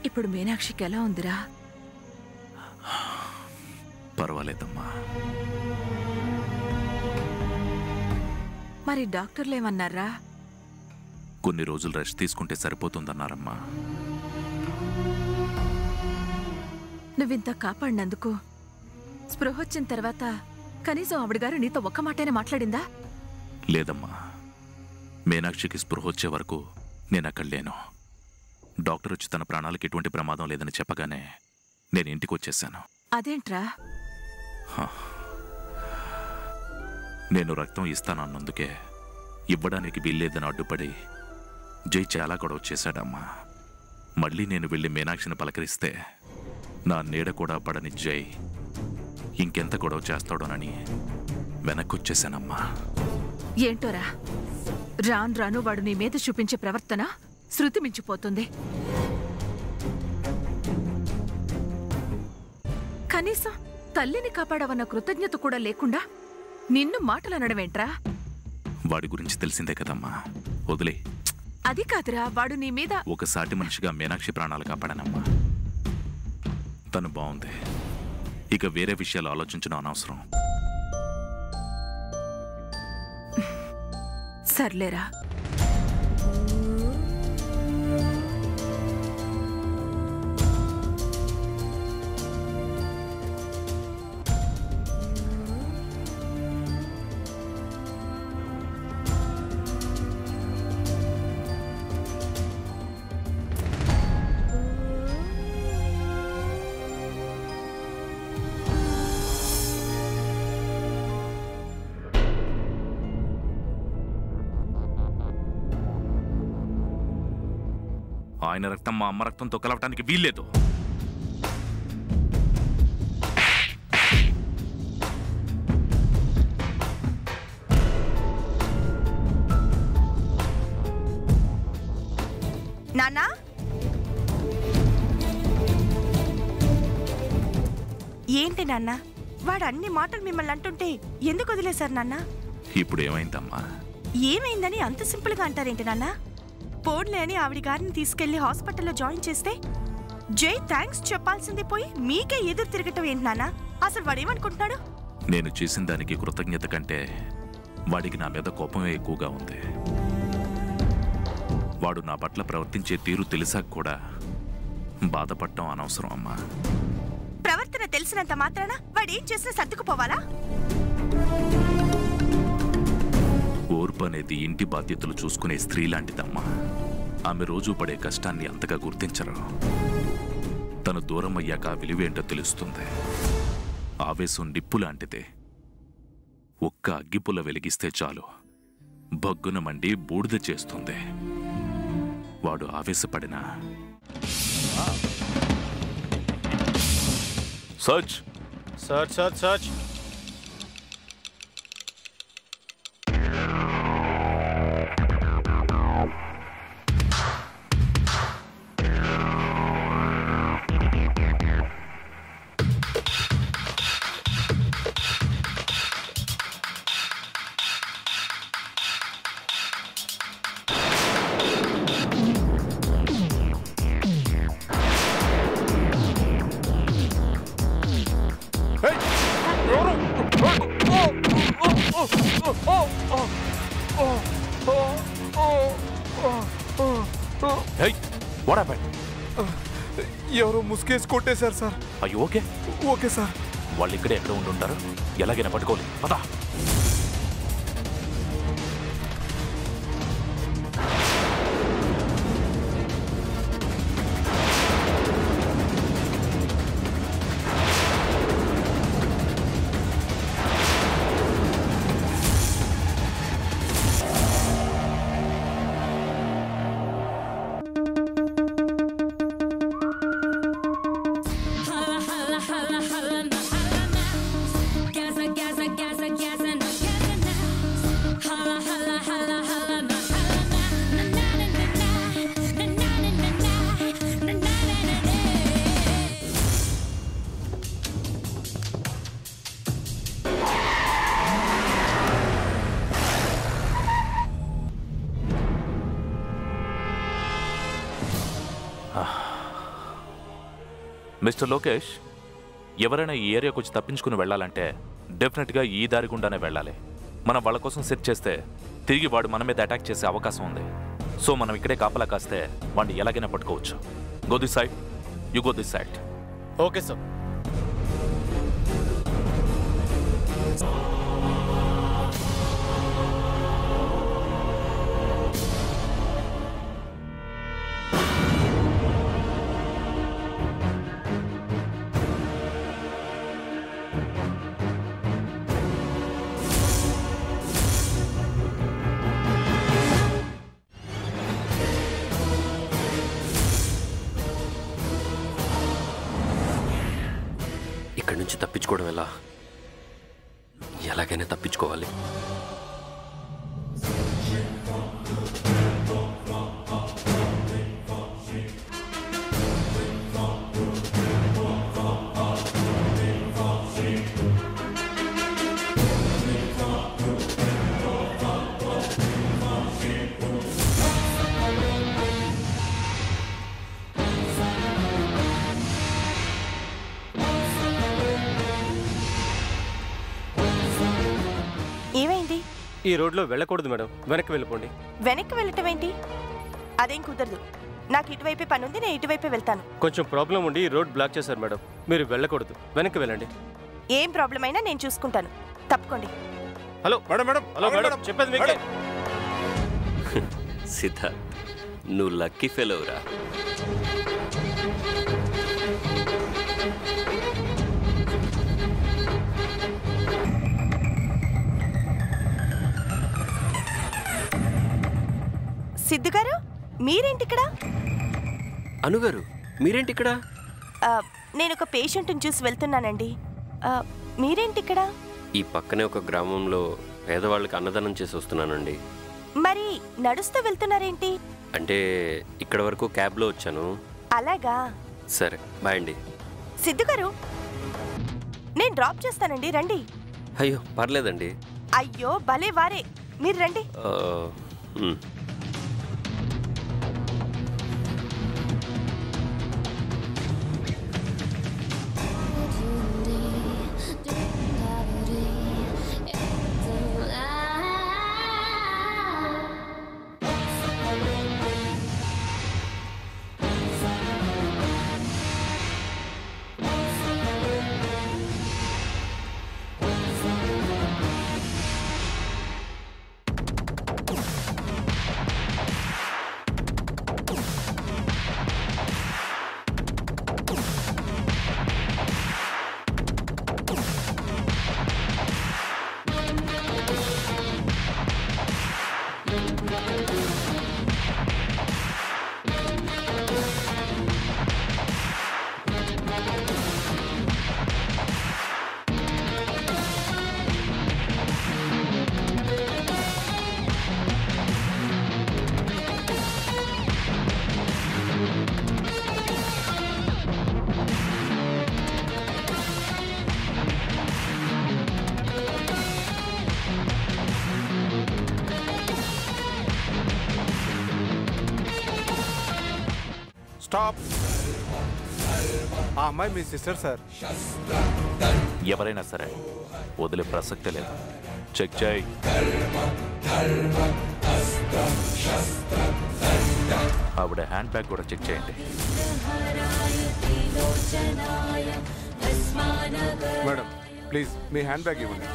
ఇప్పుడు మీనాక్షికి ఎలా ఉందిరా? పర్వాలేదమ్మా. మరి డాక్టర్లు ఏమన్నారా? కొన్ని రోజులు రెస్ట్ తీసుకుంటే సరిపోతుందన్నారమ్మా. నువ్వింత కాపాడినందుకు స్పృహ వచ్చిన తర్వాత కనీసం ఆవిడగారు నీతో ఒక్క మాటైనా మాట్లాడిందా? లేదమ్మా. మీనాక్షికి స్పృహ వచ్చే వరకు నేనక్కడ లేను. డాక్టర్ వచ్చి తన ప్రాణాలకు ఎటువంటి ప్రమాదం లేదని చెప్పగానే నేను ఇంటికి వచ్చేశాను. అదేంట్రా? నేను రక్తం ఇస్తానన్నందుకే ఇవ్వడానికి వీల్లేదని అడ్డుపడి జై చాలా గొడవ చేశాడమ్మా. మళ్ళీ నేను వెళ్ళి మీనాక్షిని పలకరిస్తే నా నీడ కూడా పడని జై ఇంకెంత గొడవ చేస్తాడోనని వెనక్కొచ్చేశానమ్మా. ఏంటోరా, రాను రాను వాడు నీ మీద చూపించే ప్రవర్తన శృతి మించిపోతుంది. కనీసం తల్లిని కాపాడవన్న కృతజ్ఞత కూడా లేకుండా నిన్ను మాటలనడమేంట్రా? వాడి గురించి తెలిసిందే కదమ్మా, వదిలే. అది కాదురా, వాడు నీ మీద ఒక సాటి మనిషిగా మీనాక్షి ప్రాణాలు కాపాడానమ్మా. తను బాగుంది, ఇక వేరే విషయాలు ఆలోచించడం అనవసరం. సర్లేరా. ఆయన రక్తం మా అమ్మ రక్తంతో కలవటానికి వీల్లేదు. నాన్నా, ఏంటి నాన్న వాడు అన్ని మాటలు మిమ్మల్ని అంటుంటే ఎందుకు వదిలేశారు నాన్న? ఇప్పుడు ఏమైందమ్మా? ఏమైందని అంత సింపుల్ గా అంటారేంటి నాన్న? పోన్లే అని ఆవిడ గారిని తీసుకెళ్లి హాస్పిటల్లో జాయిన్ చేస్తే జై థ్యాంక్స్ చెప్పాల్సింది పోయి మీకే ఎదురు తిరగటం ఏంటి నాన్న? అసలు వాడేమనుకుంటున్నాడు? నేను చేసిన దానికి కృతజ్ఞత కంటే వాడికి నా మీద కోపమే ఎక్కువగా ఉంది. వాడు నా పట్ల ప్రవర్తించే తీరు తెలిసాక కూడా బాధపడటం అనవసరం అమ్మా. ప్రవర్తన తెలిసినంత మాత్రాన వాడేం చేసినా సర్దుకుపోవాలా? ఓర్పు అనేది ఇంటి బాధ్యతలు చూసుకునే స్త్రీ లాంటిదమ్మా. ఆమె రోజు పడే కష్టాన్ని అంతగా గుర్తించరు. తను దూరం అయ్యాక విలువేంటో తెలుస్తుంది. ఆవేశం నిప్పు లాంటిదే. ఒక్క అగ్గిపుల్ల వెలిగిస్తే చాలు, భగ్గున మండి బూడిద చేస్తుంది. వాడు ఆవేశపడినా సర్చ్ సర్చ్ సర్చ్ సర్చ్ ఎవరో ముసుకేసి కొట్టేశారు సార్. అయ్యో ఓకే ఓకే సార్. వాళ్ళు ఇక్కడే ఎక్కడ ఉండుంటారు, ఎలాగైనా పట్టుకోవాలి. పదా. మిస్టర్ లోకేష్, ఎవరైనా ఈ ఏరియాకు వచ్చి తప్పించుకుని వెళ్ళాలంటే డెఫినెట్గా ఈ దారి గుండానే వెళ్ళాలి. మనం వాళ్ళ కోసం సెట్ చేస్తే తిరిగి వాడు మన మీద అటాక్ చేసే అవకాశం ఉంది. సో మనం ఇక్కడే కాపలా కాస్తే వాడిని ఎలాగైనా పట్టుకోవచ్చు. Go this side, you go this side. Okay sir. ఇక్కడి నుంచి తప్పించుకోవడం ఎలా? ఎలాగైనా తప్పించుకోవాలి. ఏమైంది? ఈ రోడ్లో వెళ్ళకూడదు మేడం, వెనక్కి వెళ్ళిపోండి. వెనక్కి వెళ్ళటం ఏంటి? అదేం కుదరదు. నాకు ఇటువైపే పని ఉంది, నేను ఇటువైపే వెళ్తాను. కొంచెం ప్రాబ్లం ఉండి ఈ రోడ్ బ్లాక్ చేశారు మేడం. మీరు వెళ్ళకూడదు, వెనక్కి వెళ్ళండి. ఏం ప్రాబ్లం అయినా నేను చూసుకుంటాను. తప్పుకోండి. Hello madam, madam, hello madam, చెప్పేది మీకే. సిద్ధార్థ్, నువ్వు లక్కీ ఫెలోరా. సిద్ధు గారు, మీరేంటి ఇక్కడ? అనుగారు, మీరేంటి ఇక్కడ? నేను ఒక పేషెంట్ని చూసి వెళ్తున్నానండి. మీరేంటి ఇక్కడ? ఈ పక్కనే ఒక గ్రామంలో పేదవాళ్ళకి అన్నదానం చేసి వస్తున్నానండి. మరి నడుస్తూ వెళ్తున్నారేంటి? అంటే ఇక్కడ వరకు క్యాబ్లో వచ్చాను. అలాగా? సరే, బాయ్ అండి. సిద్ధు గారు, నేను డ్రాప్ చేస్తానండి, రండి. అయ్యో పర్లేదండి. అయ్యో భలే వారే, మీరు రండి. స్టాప్. ఆ అమ్మాయి మీ సిస్టర్ సార్. ఎవరైనా సరే వదిలే ప్రసక్తే లేదు. చెక్ చేయి. ఆవిడ హ్యాండ్ బ్యాగ్ కూడా చెక్ చేయండి. Madam please me hand bag ఇవ్వండి.